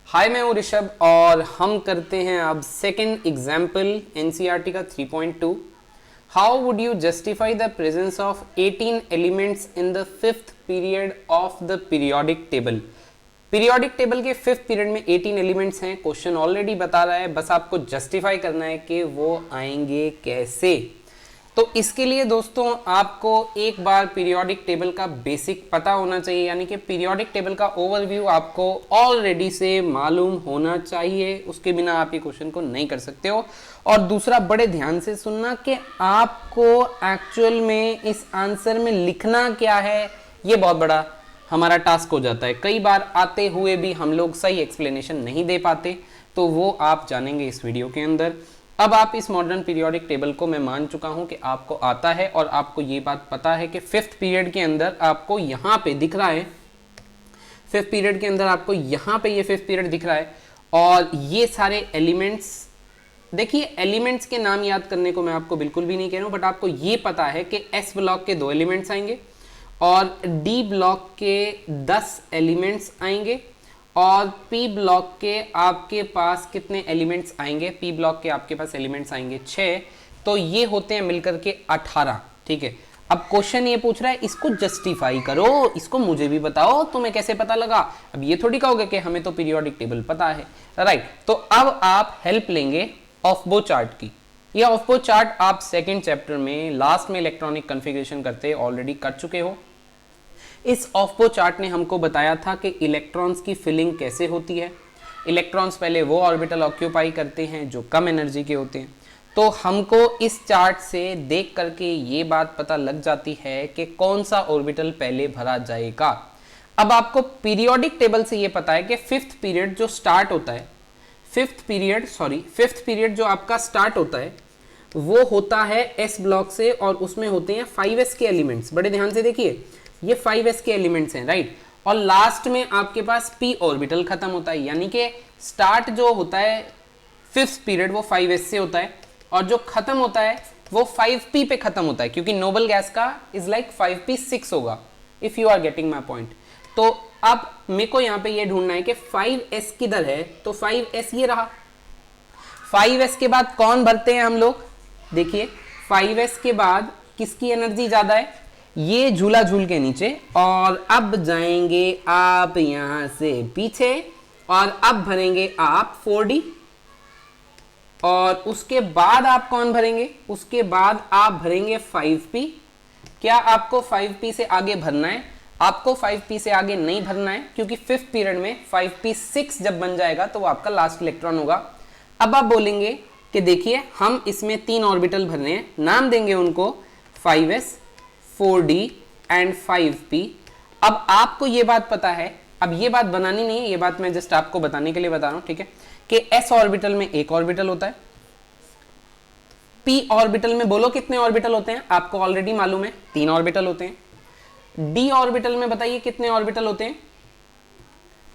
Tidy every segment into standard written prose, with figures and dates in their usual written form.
हाय, मैं हूँ ऋषभ और हम करते हैं अब सेकंड एग्जाम्पल एनसीईआरटी का 3.2। How would you justify the presence of 18 elements in the fifth period of the periodic table. Periodic table के फिफ्थ पीरियड में 18 एलिमेंट्स हैं। क्वेश्चन ऑलरेडी बता रहा है, बस आपको जस्टिफाई करना है कि वो आएंगे कैसे। तो इसके लिए दोस्तों आपको एक बार पीरियोडिक टेबल का बेसिक पता होना चाहिए, यानी कि पीरियोडिक टेबल का ओवरव्यू आपको ऑलरेडी से मालूम होना चाहिए। उसके बिना आप ये क्वेश्चन को नहीं कर सकते हो। और दूसरा, बड़े ध्यान से सुनना कि आपको एक्चुअल में इस आंसर में लिखना क्या है, ये बहुत बड़ा हमारा टास्क हो जाता है। कई बार आते हुए भी हम लोग सही एक्सप्लेनेशन नहीं दे पाते, तो वो आप जानेंगे इस वीडियो के अंदर। अब आप इस मॉडर्न पीरियोडिक टेबल को मैं मान चुका हूं कि आपको आता है और आपको ये बात पता है कि फिफ्थ पीरियड के अंदर आपको यहाँ पे दिख रहा है, फिफ्थ पीरियड के अंदर आपको यहाँ पे ये फिफ्थ पीरियड दिख रहा है और ये सारे एलिमेंट्स, देखिए एलिमेंट्स के नाम याद करने को मैं आपको बिल्कुल भी नहीं कह रहा हूँ, बट आपको ये पता है कि एस ब्लॉक के 2 एलिमेंट्स आएंगे और डी ब्लॉक के 10 एलिमेंट्स आएंगे और पी ब्लॉक के आपके पास कितने एलिमेंट्स आएंगे, पी ब्लॉक के आपके पास एलिमेंट्स आएंगे 6। तो ये होते हैं मिलकर के 18। ठीक है, अब क्वेश्चन ये पूछ रहा है इसको जस्टिफाई करो, इसको मुझे भी बताओ तुम्हें कैसे पता लगा। अब ये थोड़ी कहोगे कि हमें तो पीरियोडिक टेबल पता है, राइट। तो अब आप हेल्प लेंगे ऑफबो चार्ट की। ये ऑफबो चार्ट आप सेकेंड चैप्टर में लास्ट में इलेक्ट्रॉनिक कॉन्फ़िगरेशन करते ऑलरेडी कर चुके हो। इस ऑफबो चार्ट ने हमको बताया था कि इलेक्ट्रॉन्स की फिलिंग कैसे होती है। इलेक्ट्रॉन्स पहले वो ऑर्बिटल ऑक्यूपाई करते हैं जो कम एनर्जी के होते हैं। तो हमको इस चार्ट से देख करके ये बात पता लग जाती है कि कौन सा ऑर्बिटल पहले भरा जाएगा। अब आपको पीरियोडिक टेबल से ये पता है कि फिफ्थ पीरियड जो स्टार्ट होता है, फिफ्थ पीरियड जो आपका स्टार्ट होता है वो होता है एस ब्लॉक से और उसमें होते हैं 5s के एलिमेंट्स। बड़े ध्यान से देखिए, ये 5s के एलिमेंट्स हैं, राइट। और लास्ट में आपके पास p ऑर्बिटल खत्म होता है, यानी कि स्टार्ट जो होता है फिफ्थ पीरियड वो 5s से होता है और जो खत्म होता है वो 5p पे खत्म होता है, क्योंकि नोबल गैस का इज लाइक 5p6 होगा, if you are getting my point. तो अब मेरे को यहाँ पे ये ढूंढना है कि 5s किधर है, तो 5s ये रहा। 5s के बाद कौन भरते हैं हम लोग, देखिए 5s के बाद किसकी एनर्जी ज्यादा है, ये झूला झूल के नीचे। और अब जाएंगे आप यहां से पीछे और अब भरेंगे आप 4d और उसके बाद आप कौन भरेंगे, उसके बाद आप भरेंगे 5p। क्या आपको 5p से आगे भरना है? आपको 5p से आगे नहीं भरना है, क्योंकि फिफ्थ पीरियड में 5p6 जब बन जाएगा तो वो आपका लास्ट इलेक्ट्रॉन होगा। अब आप बोलेंगे कि देखिए हम इसमें 3 ऑर्बिटल भर रहे हैं, नाम देंगे उनको 5s, 4d एंड 5p। अब आपको ये बात पता है, अब ये बात बनानी नहीं है, ये बात मैं जस्ट आपको बताने के लिए बता रहा हूं, ठीक है, कि s ऑर्बिटल में एक ऑर्बिटल होता है, p ऑर्बिटल में बोलो कितने ऑर्बिटल होते हैं, आपको ऑलरेडी मालूम है 3 ऑर्बिटल होते हैं। d ऑर्बिटल में बताइए कितने ऑर्बिटल होते हैं,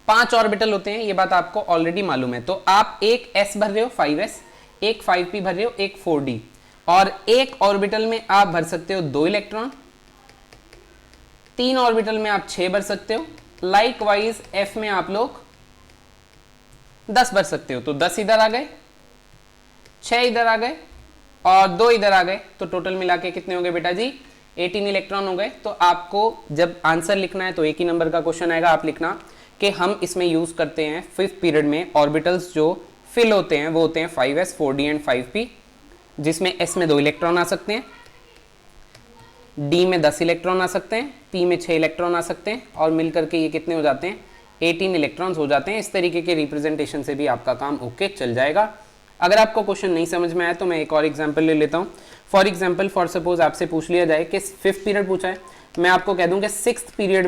5 ऑर्बिटल होते हैं, ये बात आपको ऑलरेडी मालूम है। तो आप एक s भर रहे हो 5s, एक 5p भर रहे हो, एक 4d, और एक ऑर्बिटल में आप भर सकते हो 2 इलेक्ट्रॉन, 3 ऑर्बिटल में आप 6 भर सकते हो। लाइकवाइज f में आप लोग 10 भर सकते हो। तो 10 इधर आ गए, 6 इधर आ गए और 2 इधर आ गए, तो टोटल मिला के कितने हो गए बेटा जी, 18 इलेक्ट्रॉन हो गए। तो आपको जब आंसर लिखना है तो एक ही नंबर का क्वेश्चन आएगा, आप लिखना कि हम इसमें यूज करते हैं फिफ्थ पीरियड में ऑर्बिटल्स जो फिल होते हैं वो होते हैं 5s, 4d एंड 5p, जिसमें s में 2 इलेक्ट्रॉन आ सकते हैं, d में 10 इलेक्ट्रॉन आ सकते हैं, p में 6 इलेक्ट्रॉन आ सकते हैं और मिलकर के ये कितने हो जाते हैं, 18 इलेक्ट्रॉन्स हो जाते हैं। इस तरीके के रिप्रेजेंटेशन से भी आपका काम ओके चल जाएगा। अगर आपको क्वेश्चन नहीं समझ में आया तो मैं एक और एग्जांपल ले लेता हूँ। फॉर एग्जांपल, फॉर सपोज आपसे पूछ लिया जाए कि फिफ्थ पीरियड पूछा है, मैं आपको कह दूं कि सिक्स्थ पीरियड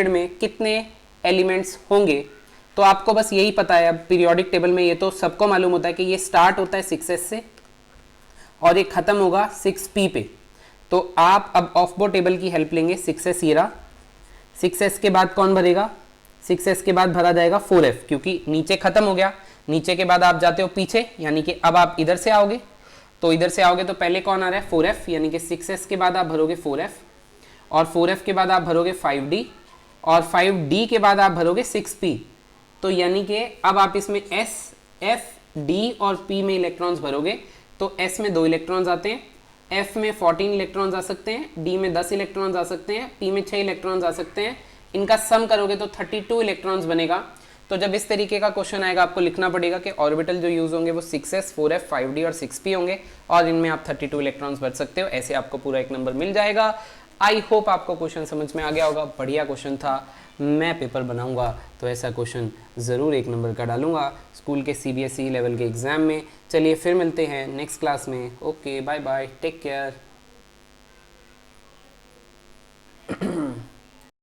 में कितने एलिमेंट्स होंगे, तो आपको बस यही पता है। अब पीरियोडिक टेबल में ये तो सबको मालूम होता है कि ये स्टार्ट होता है 6s से और ये खत्म होगा 6p पे। तो आप अब ऑफबो टेबल की हेल्प लेंगे, 6s ये रहा, 6s के बाद कौन भरेगा, 6s के बाद भरा जाएगा 4f, क्योंकि नीचे खत्म हो गया। नीचे के बाद आप जाते हो पीछे, यानी कि अब आप इधर से आओगे, तो इधर से आओगे तो पहले कौन आ रहा है 4f, यानी कि 6s के बाद आप भरोगे 4f और 4f के बाद आप भरोगे 5d और 5d के बाद आप भरोगे 6p, तो यानी कि अब आप इसमें s, f, d और p में इलेक्ट्रॉन्स भरोगे तो s में 2 इलेक्ट्रॉन्स आते हैं, f में 14 इलेक्ट्रॉन्स आ सकते हैं, d में 10 इलेक्ट्रॉन्स आ सकते हैं, p में 6 इलेक्ट्रॉन्स आ सकते हैं। इनका सम करोगे तो 32 इलेक्ट्रॉन्स बनेगा। तो जब इस तरीके का क्वेश्चन आएगा आपको लिखना पड़ेगा कि ऑर्बिटल जो यूज होंगे वो 6s, 4f, 5d और 6p होंगे और इनमें आप 32 इलेक्ट्रॉन्स भर सकते हो। ऐसे आपको पूरा एक नंबर मिल जाएगा। आई होप आपको क्वेश्चन समझ में आ गया होगा। बढ़िया क्वेश्चन था। मैं पेपर बनाऊंगा तो ऐसा क्वेश्चन ज़रूर एक नंबर का डालूंगा स्कूल के CBSE लेवल के एग्जाम में। चलिए फिर मिलते हैं नेक्स्ट क्लास में। Okay, bye bye, take care.